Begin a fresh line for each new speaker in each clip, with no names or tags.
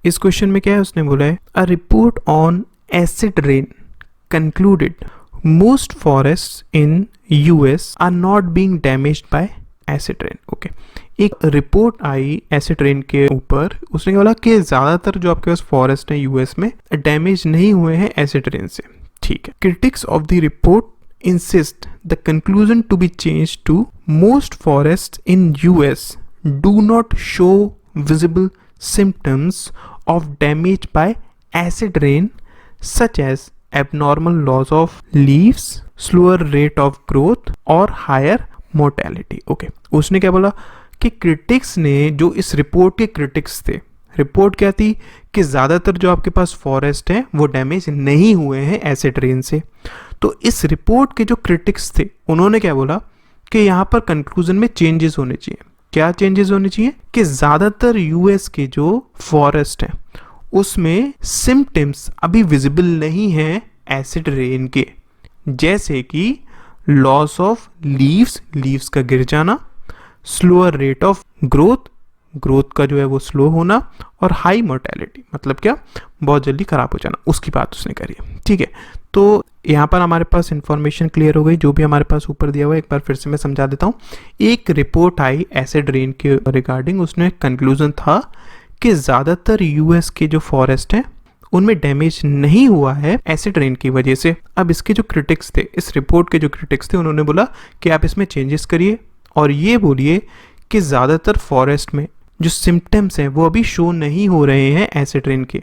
इस क्वेश्चन में क्या है, उसने बोला है a report on acid rain concluded most forest in US are not being damaged by acid rain. Okay, एक रिपोर्ट आई एसिड रेन के ऊपर, उसने बोला कि ज़्यादातर जो आपके पास फॉरेस्ट है यूएस में डैमेज नहीं हुए हैं एसिड रेन से। ठीक है, critics of the report insist the conclusion to be changed to most forests in US do not show visible symptoms of damage by acid rain such as abnormal loss of leaves, slower rate of growth or higher mortality। Okay, उसने क्या बोला कि critics ने जो इस report के critics थे, report क्या थी कि ज़्यादातर जो आपके पास फॉरेस्ट हैं वो डैमेज नहीं हुए हैं एसिड रेन से। तो इस रिपोर्ट के जो क्रिटिक्स थे उन्होंने क्या बोला कि यहाँ पर कंक्लूजन में चेंजेस होने चाहिए। क्या चेंजेस होने चाहिए कि ज़्यादातर यूएस के जो फॉरेस्ट हैं उसमें सिम्टम्स अभी विजिबल नहीं हैं एसिड रेन के, जैसे कि लॉस ऑफ लीव्स का गिर जाना, स्लोअर रेट ऑफ ग्रोथ का जो है वो स्लो होना, और हाई मोर्टेलिटी मतलब क्या, बहुत जल्दी खराब हो जाना, उसकी बात उसने करी है। ठीक है, तो यहाँ पर हमारे पास इंफॉर्मेशन क्लियर हो गई, जो भी हमारे पास ऊपर दिया हुआ है एक बार फिर से मैं समझा देता हूँ। एक रिपोर्ट आई एसिड रेन के रिगार्डिंग, उसमें कंक्लूजन था कि ज़्यादातर यूएस के जो फॉरेस्ट हैं उनमें डैमेज नहीं हुआ है एसिड रेन की वजह से। अब इसके जो क्रिटिक्स थे, इस रिपोर्ट के जो क्रिटिक्स थे, उन्होंने बोला कि आप इसमें चेंजेस करिए और ये बोलिए कि ज़्यादातर फॉरेस्ट में जो सिम्टम्स हैं वो अभी शो नहीं हो रहे हैं एसिड रेन के,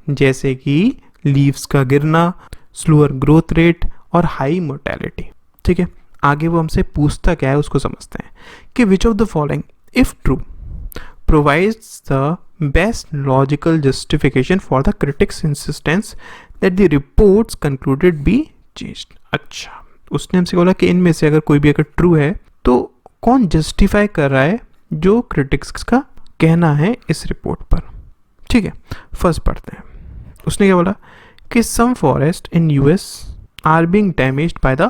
जैसे कि लीव्स का गिरना, स्लोअर ग्रोथ रेट और हाई मोर्टेलिटी। ठीक है, आगे वो हमसे पूछता क्या है उसको समझते हैं कि which of the following if true provides the best logical justification for the critics insistence that the reports concluded be changed. अच्छा, उसने हमसे बोला कि इनमें से अगर कोई भी अगर ट्रू है तो कौन जस्टिफाई कर रहा है जो क्रिटिक्स का कहना है इस रिपोर्ट पर। ठीक है, फर्स्ट पढ़ते हैं। उसने क्या बोला कि some forest in US are being damaged by the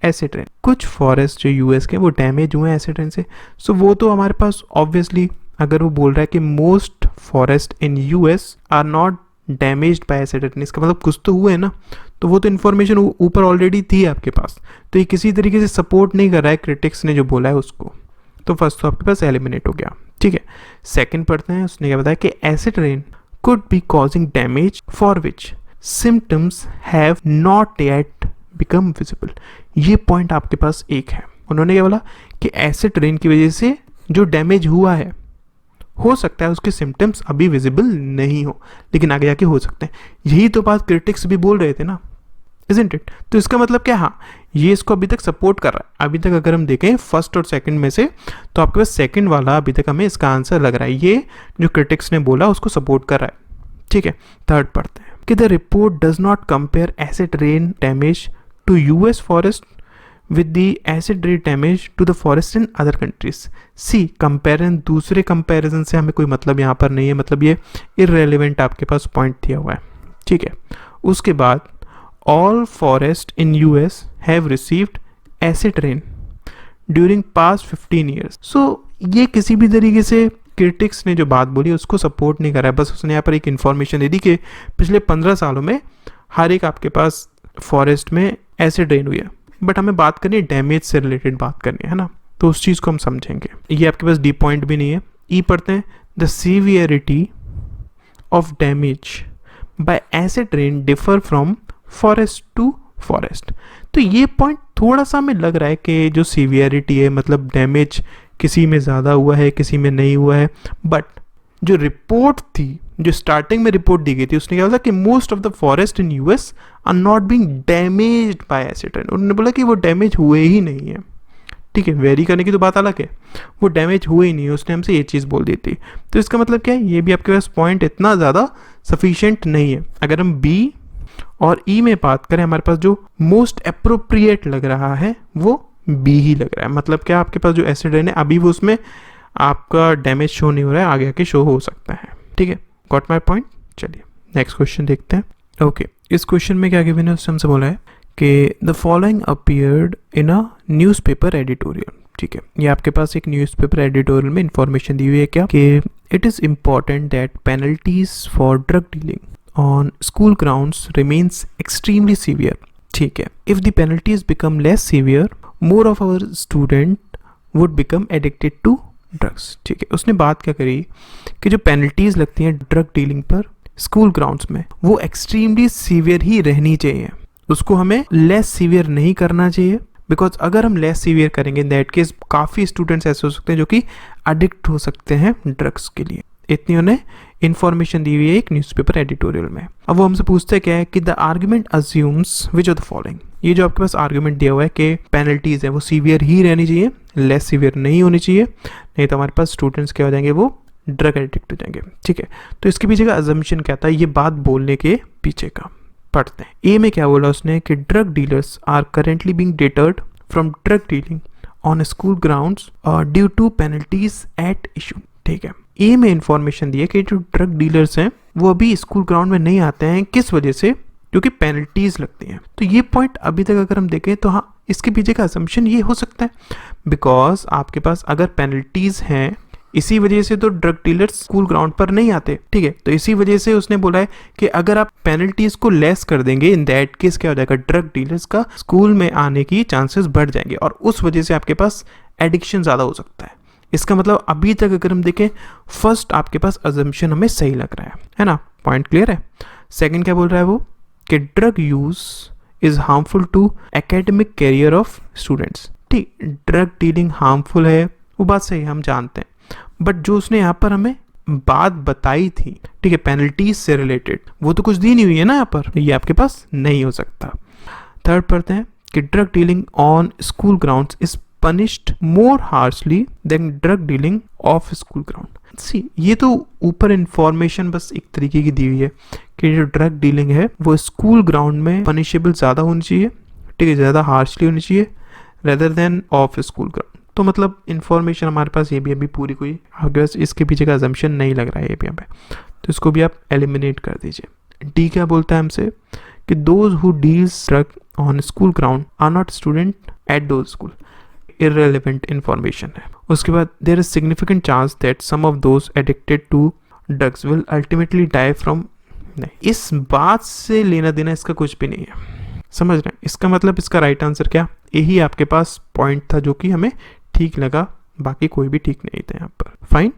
acid rain. कुछ फॉरेस्ट जो यूएस के वो डैमेज हुए हैं एसिड रेन से। सो वो तो हमारे पास ऑब्वियसली, अगर वो बोल रहा है कि most forest in US are not damaged by acid rain, इसका मतलब कुछ तो हुए ना, तो वो तो इन्फॉर्मेशन ऊपर ऑलरेडी थी आपके पास, तो ये किसी तरीके से सपोर्ट नहीं कर रहा है क्रिटिक्स ने जो बोला है उसको। तो फर्स्ट तो आपके पास एलिमिनेट हो गया। ठीक है, सेकंड पढ़ते हैं। उसने क्या बताया कि acid rain could be causing damage for which symptoms have not yet become visible. ये पॉइंट आपके पास एक है। उन्होंने क्या बोला कि एसिड रेन की वजह से जो डैमेज हुआ है, हो सकता है उसके सिम्टम्स अभी विजिबल नहीं हो, लेकिन आगे जाके हो सकते हैं। यही तो बात क्रिटिक्स भी बोल रहे थे ना, इजंट इट? तो इसका मतलब क्या, हाँ ये इसको अभी तक सपोर्ट कर रहा है। अभी तक अगर हम देखें फर्स्ट और सेकंड में से, तो आपके पास सेकंड वाला अभी तक हमें इसका आंसर लग रहा है, ये जो क्रिटिक्स ने बोला उसको सपोर्ट कर रहा है। ठीक है, थर्ड पढ़ते हैं कि the report does not compare acid rain damage to US forest with the acid rain damage to the forest in other countries। C comparison, दूसरे कंपेरिजन से हमें कोई मतलब यहाँ पर नहीं है, मतलब ये इररेलेवेंट आपके पास पॉइंट दिया हुआ है। ठीक है, उसके बाद all forest in US have received acid rain during past 15 years. So ये किसी भी तरीके से क्रिटिक्स ने जो बात बोली उसको सपोर्ट नहीं करा है, बस उसने यहाँ पर एक इन्फॉर्मेशन दे दी कि पिछले 15 सालों में हर एक आपके पास फॉरेस्ट में एसिड रेन हुई है। बट हमें बात करनी है डैमेज से रिलेटेड बात करनी है ना, तो उस चीज़ को हम समझेंगे। ये आपके पास डी पॉइंट भी नहीं है। ई पढ़ते हैं, the severity of damage by acid rain differ from forest to forest. तो ये पॉइंट थोड़ा सा हमें लग रहा है कि जो सीवियरिटी है, मतलब डैमेज किसी में ज़्यादा हुआ है किसी में नहीं हुआ है। बट जो रिपोर्ट थी, जो स्टार्टिंग में रिपोर्ट दी गई थी, उसने क्या बोला कि most of the forest in US are not being damaged by acid rain. उन्होंने बोला कि वो डैमेज हुए ही नहीं है। ठीक है, वेरी करने की तो बात अलग है, वो डैमेज हुए ही नहीं है, उसने हमसे ये चीज़ बोल दी थी। तो इसका मतलब क्या है, ये भी आपके पास पॉइंट इतना ज़्यादा सफिशिएंट नहीं है। अगर हम बी और ई में बात करें, हमारे पास जो मोस्ट अप्रोप्रिएट लग रहा है वो बी ही लग रहा है। मतलब क्या, आपके पास जो एसिड रेन है अभी वो उसमें आपका डैमेज शो नहीं हो रहा है, आगे आके शो हो सकता है। ठीक है, गॉट माई पॉइंट। चलिए नेक्स्ट क्वेश्चन देखते हैं। ओके, इस क्वेश्चन में क्या गिवन है, उससे हमसे बोला है कि the following appeared in a newspaper editorial. ठीक है, ये आपके पास एक न्यूज़पेपर एडिटोरियल में इंफॉर्मेशन दी हुई है क्या कि it is important that penalties for drug dealing on school grounds remains extremely severe. ठीक है, if the penalties become less severe more of our student would become addicted to drugs. ठीक है, उसने बात क्या करी कि जो पेनल्टीज लगती हैं ड्रग डीलिंग पर स्कूल ग्राउंड्स में वो एक्सट्रीमली सीवियर ही रहनी चाहिए, उसको हमें लेस सीवियर नहीं करना चाहिए। बिकॉज अगर हम लेस सीवियर करेंगे इन दैट केस काफ़ी स्टूडेंट्स ऐसे हो सकते हैं जो कि अडिक्ट हो सकते हैं ड्रग्स के लिए। इतनी उन्हें इन्फॉर्मेशन दी हुई है एक न्यूज़पेपर एडिटोरियल में। अब वो हमसे पूछते क्या है कि the argument assumes which of the following, ये जो आपके पास आर्ग्यूमेंट दिया हुआ है कि पेनल्टीज है वो सीवियर ही रहनी चाहिए, लेस सीवियर नहीं होनी चाहिए, नहीं तो हमारे पास स्टूडेंट्स क्या हो जाएंगे, वो ड्रग एडिक्ट हो जाएंगे। ठीक है, तो इसके पीछे का अजम्पशन क्या था, ये बात बोलने के पीछे का पढ़ते हैं। ए में क्या बोला उसने कि drug dealers are currently being deterred from drug dealing on school grounds due to penalties at issue. ठीक है, ए में इंफॉर्मेशन दी है कि जो ड्रग डीलर्स हैं वो अभी स्कूल ग्राउंड में नहीं आते हैं, किस वजह से, क्योंकि पेनल्टीज लगती हैं। तो ये पॉइंट अभी तक अगर हम देखें तो हाँ, इसके पीछे का असम्पशन ये हो सकता है बिकॉज आपके पास अगर पेनल्टीज हैं इसी वजह से तो ड्रग डीलर्स स्कूल ग्राउंड पर नहीं आते। ठीक है, तो इसी वजह से उसने बोला है कि अगर आप पेनल्टीज को लेस कर देंगे इन दैट केस क्या हो जाएगा, ड्रग डीलर्स का स्कूल में आने की चांसेस बढ़ जाएंगे और उस वजह से आपके पास एडिक्शन ज़्यादा हो सकता है। इसका मतलब अभी तक अगर हम देखें फर्स्ट आपके पास अजम्पशन हमें सही लग रहा है ना, पॉइंट क्लियर है। सेकेंड क्या बोल रहा है वो कि drug use is harmful to academic career of students. ठीक, ड्रग डीलिंग हार्मफुल है वो बात सही है, हम जानते हैं, बट जो उसने यहाँ पर हमें बात बताई थी, ठीक है, पेनल्टीज से रिलेटेड, वो तो कुछ दी नहीं हुई है ना यहाँ पर, ये आपके पास नहीं हो सकता। थर्ड पढ़ते हैं कि drug dealing on school grounds is punished more harshly than drug dealing off school ground। सी, ये तो ऊपर इंफॉर्मेशन बस एक तरीके की दी हुई है कि जो ड्रग डीलिंग है वो स्कूल ग्राउंड में पनिशेबल ज़्यादा होनी चाहिए, ठीक है, ज़्यादा हार्शली होनी चाहिए rather than of school ground. तो मतलब इंफॉर्मेशन हमारे पास ये भी अभी पूरी कोई आपके पास इसके पीछे का अजम्पशन नहीं लग रहा है ये भी यहाँ पे, तो इसको भी आप एलिमिनेट कर दीजिए। डी क्या बोलता है हमसे कि those who deals drug on school ground are not student at those school, irrelevant information है। उसके बाद there is significant chance that some of those addicted to drugs will ultimately die from। नहीं, इस बात से लेना देना इसका कुछ भी नहीं है, समझ रहे हैं। इसका मतलब इसका राइट आंसर क्या, यही आपके पास पॉइंट था जो कि हमें ठीक लगा, बाकी कोई भी ठीक नहीं था यहाँ पर। फाइन।